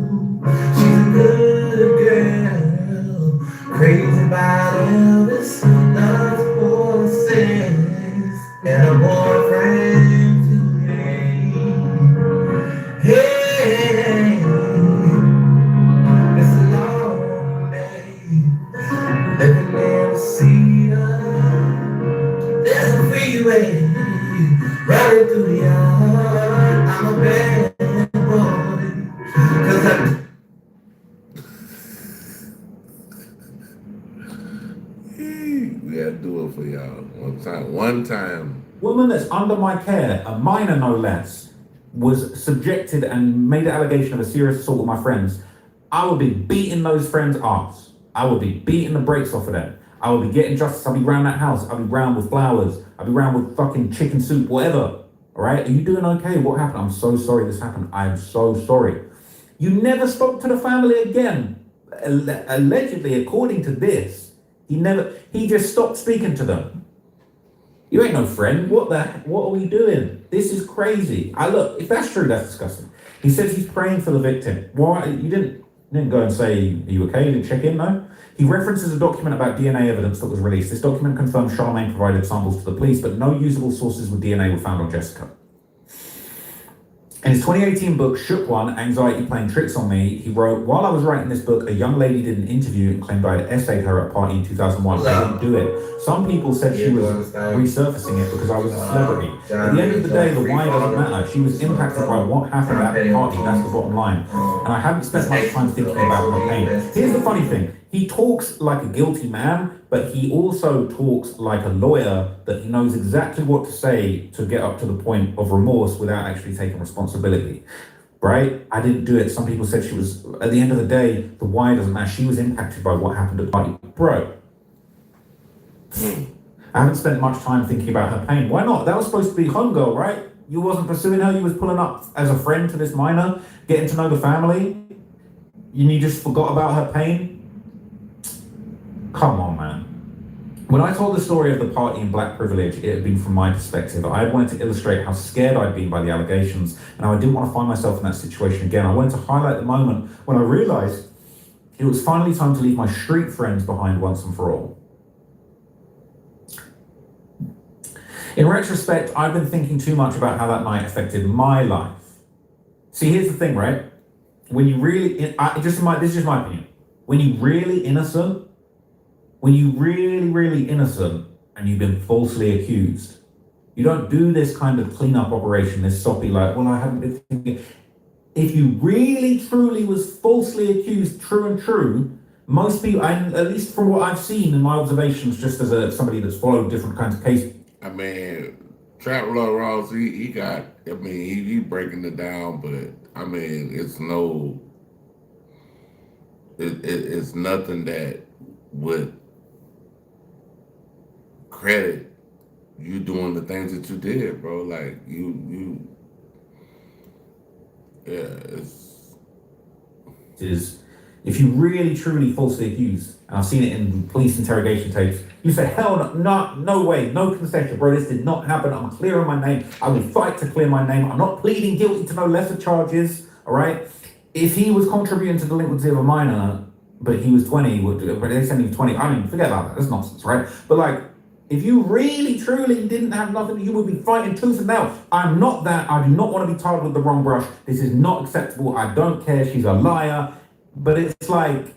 She's a good girl, crazy about Elvis, loves horses and a boyfriend to me. Hey, it's a long day, living in the cedar. There's a freeway running through the yard. I'm a bad boy, 'cause I'm we gotta do it for y'all one time. Woman that's under my care, a minor no less, was subjected and made an allegation of a serious assault with my friends. I would be beating those friends' ass. I would be beating the brakes off of them. I would be getting justice. I'd be round that house. I'd be round with flowers. I'd be round with fucking chicken soup, whatever. All right? Are you doing okay? What happened? I'm so sorry this happened. I am so sorry. You never spoke to the family again. Allegedly, according to this, he just stopped speaking to them. You ain't no friend. What are we doing? This is crazy. Look, if that's true, that's disgusting. He says he's praying for the victim. Why? You didn't He didn't go and say, are you okay? He didn't check in, no. He references a document about DNA evidence that was released. This document confirms Charlemagne provided samples to the police, but no usable sources with DNA were found on Jessica. In his 2018 book, Shook One, Anxiety Playing Tricks on Me, he wrote, while I was writing this book, a young lady did an interview and claimed I had essayed her at a party in 2001. I didn't do it. Some people said she was resurfacing it because I was a celebrity. At the end of the day, the why doesn't matter. She was impacted by what happened at the party. That's the bottom line. And I haven't spent much time thinking about her pain. Here's the funny thing. He talks like a guilty man, but he also talks like a lawyer that he knows exactly what to say to get up to the point of remorse without actually taking responsibility, right? I didn't do it. Some people said she was, at the end of the day, the why doesn't matter. She was impacted by what happened at the party. Bro, I haven't spent much time thinking about her pain. Why not? That was supposed to be homegirl, right? You wasn't pursuing her. You was pulling up as a friend to this minor, getting to know the family, and you just forgot about her pain. Come on, man. When I told the story of the party in Black Privilege, it had been from my perspective. I wanted to illustrate how scared I'd been by the allegations, and I didn't want to find myself in that situation again. I wanted to highlight the moment when I realized it was finally time to leave my street friends behind once and for all. In retrospect, I've been thinking too much about how that night affected my life. See, here's the thing, right? When you really, this is just my opinion. When you really innocent, and you've been falsely accused, you don't do this kind of cleanup operation, this soppy like, well, I haven't been thinking. If you really truly was falsely accused, true, most people, and at least from what I've seen in my observations, just as somebody that's followed different kinds of cases. I mean, Trap Lord Ross, he got, I mean, he breaking it down, but I mean, it's no, it's nothing that would credit you doing the things that you did, bro. Like is if you really truly falsely accused, and I've seen it in police interrogation tapes, you say, hell no way, no concession, bro, this did not happen, I'm clear on my name, I will fight to clear my name, I'm not pleading guilty to no lesser charges, all right? If he was contributing to delinquency of a minor, but he was 20, but they said he was 20, I mean, forget about that, that's nonsense, right? But like, if you really, truly didn't have nothing, you would be fighting tooth and nail. I'm not that. I do not want to be tarred with the wrong brush. This is not acceptable. I don't care. She's a liar. But it's like,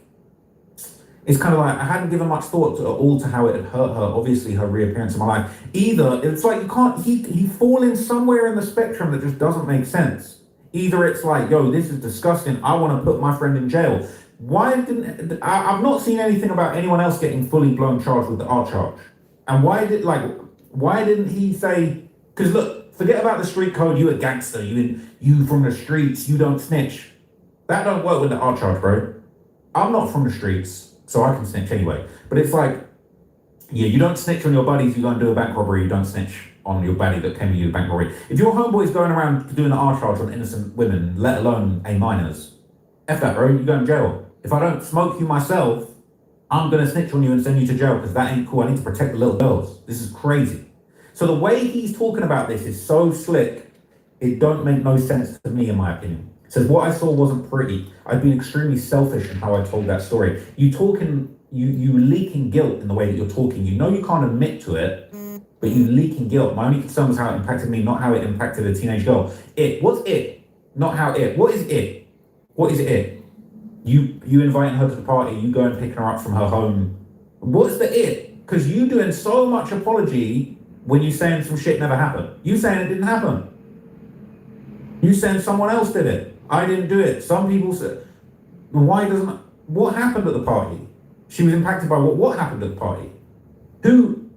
it's kind of like, I hadn't given much thought at all to how it had hurt her, obviously, her reappearance in my life. Either, it's like, you can't, he fall in somewhere in the spectrum that just doesn't make sense. Either it's like, yo, this is disgusting. I want to put my friend in jail. Why didn't, I've not seen anything about anyone else getting fully blown charged with the R charge. And why didn't he say, because look, forget about the street code, you a gangster, you from the streets, you don't snitch. That don't work with the R charge, bro. I'm not from the streets, so I can snitch anyway. But it's like, yeah, you don't snitch on your buddies, you go and do a bank robbery, you don't snitch on your baddie that came with you to bank robbery. If your homeboy's going around doing the R charge on innocent women, let alone A minors, F that, bro, you go in jail. If I don't smoke you myself, I'm going to snitch on you and send you to jail because that ain't cool. I need to protect the little girls. This is crazy. So the way he's talking about this is so slick, it don't make no sense to me, in my opinion. Says what I saw wasn't pretty. I've been extremely selfish in how I told that story. You leaking guilt in the way that you're talking. You know you can't admit to it, but you leaking guilt. My only concern was how it impacted me, not how it impacted a teenage girl. What's it? Not how it. What is it? What is it? You inviting her to the party, you go and picking her up from her home. What's the it? Because you doing so much apology when you saying some shit never happened. You saying it didn't happen. You saying someone else did it. I didn't do it. Some people said, what happened at the party? She was impacted by what happened at the party? Who?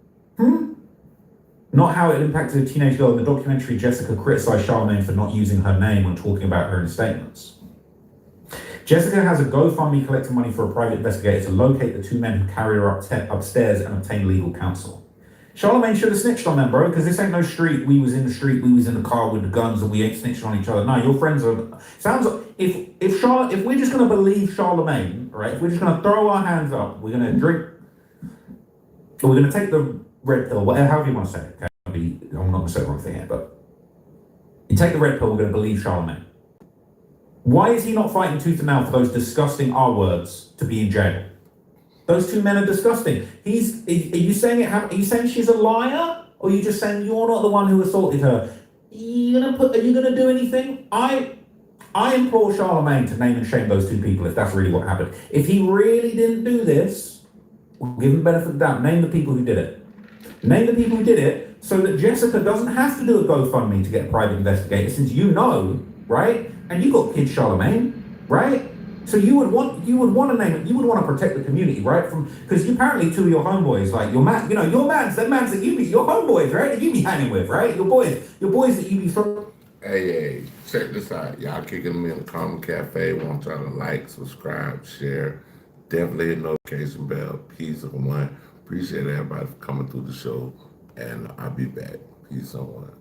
Not how it impacted a teenage girl. In the documentary, Jessica criticized Charlemagne for not using her name when talking about her in statements. Jessica has a GoFundMe collecting money for a private investigator to locate the two men who carried her upstairs and obtain legal counsel. Charlemagne should have snitched on them, bro, because this ain't no street. We was in the street, we was in the car with the guns, and we ain't snitching on each other. No, your friends are. Sounds like if we're just gonna believe Charlemagne, right? If we're just gonna throw our hands up, we're gonna drink, or we're gonna take the red pill, whatever, however you want to say it. Okay? I'm not gonna say the wrong thing here, but you take the red pill, we're gonna believe Charlemagne. Why is he not fighting tooth and nail for those disgusting R words to be in jail? Those two men are disgusting. Are you saying are you saying she's a liar? Or are you just saying you're not the one who assaulted her? Are you gonna do anything? I implore Charlemagne to name and shame those two people if that's really what happened. If he really didn't do this, we'll give him the benefit of the doubt. Name the people who did it. Name the people who did it so that Jessica doesn't have to do a GoFundMe to get a private investigator, since you know, right? And you got kids, Charlemagne, right? So you would want to name it. You would want to protect the community, right? Because apparently two of your homeboys, like your man, your mans that you be your homeboys, right? That you be hanging with, right? Your boys that you be from. Hey, check this out. Y'all kicking me in the comment cafe. Want y'all to like, subscribe, share. Definitely hit notification bell. Peace on one. Appreciate everybody for coming through the show. And I'll be back. Peace on one.